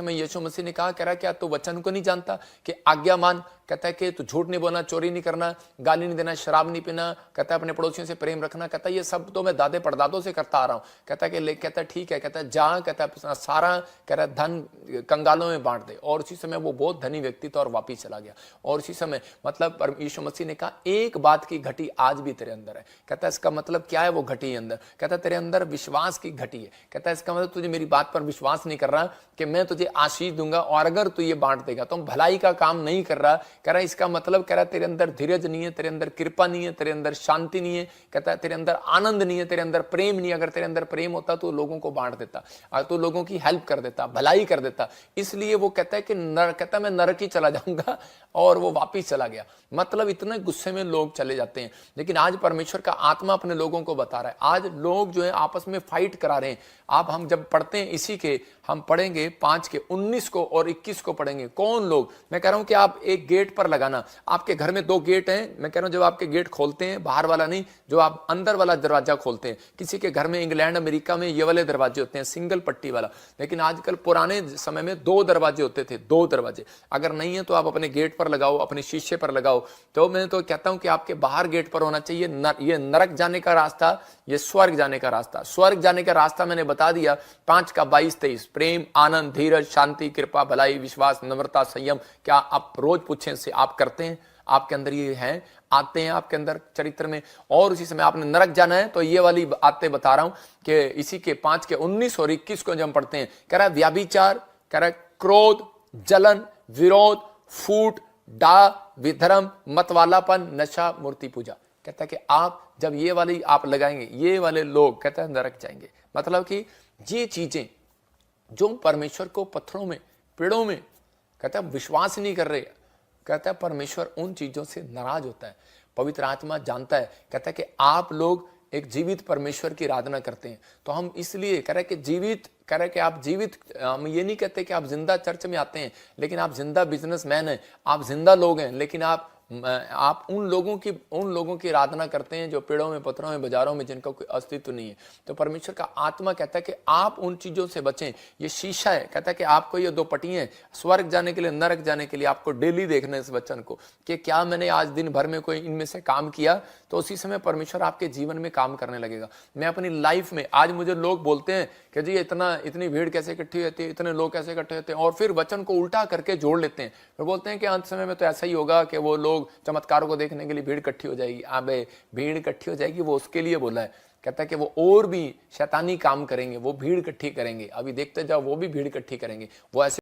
में यीशु मसीह ने कहा, कह रहा क्या तू वचन को नहीं जानता कि आज्ञा मान, कहता है कि तू झूठ नहीं बोलना, चोरी नहीं करना, गाली नहीं देना, शराब नहीं पीना, कहता है अपने पड़ोसियों से प्रेम रखना, कहता है ये सब तो मैं दादे परदादों से करता आ रहा हूँ। कहता है कि कहता है ठीक है, कहता है जा, कहता है सारा कह रहा धन कंगालों में बांट दे। और उसी समय वो बहुत धनी व्यक्ति था और वापिस चला गया। और उसी समय मतलब यीशु मसीह ने कहा एक बात की घटी आज भी तेरे अंदर है। कहता है इसका मतलब क्या है वो घटी अंदर? कहता है तेरे अंदर विश्वास की घटी है। कहता है इसका मतलब तुझे मेरी बात पर विश्वास नहीं कर रहा कि मैं तुझे आशीष दूंगा और अगर तू ये बांट देगा तो भलाई का काम नहीं कर रहा। कह रहा इसका मतलब कह रहा तेरे अंदर धीरज नहीं है, तेरे अंदर कृपा नहीं है, तेरे अंदर शांति नहीं है, कहता है तेरे अंदर आनंद नहीं है, तेरे अंदर प्रेम नहीं है। अगर तेरे अंदर प्रेम होता तो लोगों को बांट देता, तो लोगों की हेल्प कर देता, भलाई कर देता। इसलिए वो कहता है कि कहता मैं नरक ही चला जाऊंगा और वो वापिस चला गया। मतलब इतने गुस्से में लोग चले जाते हैं। लेकिन आज परमेश्वर का आत्मा अपने लोगों को बता रहा है। आज लोग जो है आपस में फाइट करा रहे हैं। आप हम जब पढ़ते हैं इसी के, हम पढ़ेंगे 5 के 19 को और 21 को पढ़ेंगे। कौन लोग, मैं कह रहा हूं कि आप एक गेट पर लगाना, आपके घर में 2 गेट हैं। मैं कह रहा हूं जब आपके गेट खोलते हैं बाहर वाला नहीं, जो आप अंदर वाला दरवाजा खोलते हैं। किसी के घर में इंग्लैंड अमेरिका में ये वाले दरवाजे होते हैं, सिंगल पट्टी वाला। लेकिन आजकल पुराने समय में 2 दरवाजे होते थे, 2 दरवाजे। अगर नहीं है तो आप अपने गेट पर लगाओ, अपने शीशे पर लगाओ। तो मैं तो कहता हूं कि आपके बाहर गेट पर होना चाहिए ये नरक जाने का रास्ता, ये स्वर्ग जाने का रास्ता। स्वर्ग जाने का रास्ता मैंने बता दिया 5 का 22-23, प्रेम, आनंद, धीरज, शांति, कृपा, भलाई, विश्वास, नम्रता, संयम। क्या आप रोज पूछें से आप करते हैं? आपके अंदर ये हैं, आते हैं आपके अंदर चरित्र में। और उसी समय आपने नरक जाना है तो ये वाली आते बता रहा हूं कि इसी के 5 के 19 और 21 को जब हम पढ़ते हैं, कह रहा है व्याभिचार, कह रहा है क्रोध, जलन, विरोध, फूट, डा, विधर्म, मतवालापन, नशा, मूर्ति पूजा। कहता है कि आप जब ये वाली आप लगाएंगे, ये वाले लोग कहता है नरक जाएंगे। मतलब कि ये चीजें जो परमेश्वर को पत्थरों में, पेड़ों में कहता है विश्वास नहीं कर रहे, कहता है परमेश्वर उन चीजों से नाराज होता है। पवित्र आत्मा जानता है, कहता है कि आप लोग एक जीवित परमेश्वर की आराधना करते हैं। तो हम इसलिए कह रहे कि जीवित, कह रहे कि आप जीवित, हम ये नहीं कहते कि आप जिंदा चर्च में आते हैं, लेकिन आप जिंदा बिजनेसमैन हैं, आप जिंदा लोग हैं। लेकिन आप उन लोगों की आराधना करते हैं जो पेड़ों में, पत्थरों में, बाजारों में, जिनका कोई अस्तित्व नहीं है। तो परमेश्वर का आत्मा कहता है कि आप उन चीजों से बचें। ये शीशा है, कहता है कि आपको ये 2 पट्टियां, स्वर्ग जाने के लिए, नरक जाने के लिए आपको डेली देखना है इस वचन को कि क्या मैंने आज दिन भर में कोई इनमें से काम किया। तो उसी समय परमेश्वर आपके जीवन में काम करने लगेगा। मैं अपनी लाइफ में, आज मुझे लोग बोलते हैं कि जी इतनी भीड़ कैसे इकट्ठी होती है, इतने लोग कैसे इकट्ठे होते हैं, और फिर वचन को उल्टा करके जोड़ लेते हैं। फिर बोलते हैं कि अंत समय में तो ऐसा ही होगा कि वो लोग चमत्कारों को देखने के लिए भीड़ इकट्ठी हो जाएगी। अबे भीड़ इकट्ठी हो जाएगी वो उसके लिए बोला है। कहता है कि वो और भी शैतानी काम करेंगे, वो भीड़ इकट्ठी करेंगे। अभी देखते जाओ वो भी भीड़ इकट्ठी करेंगे। वो ऐसे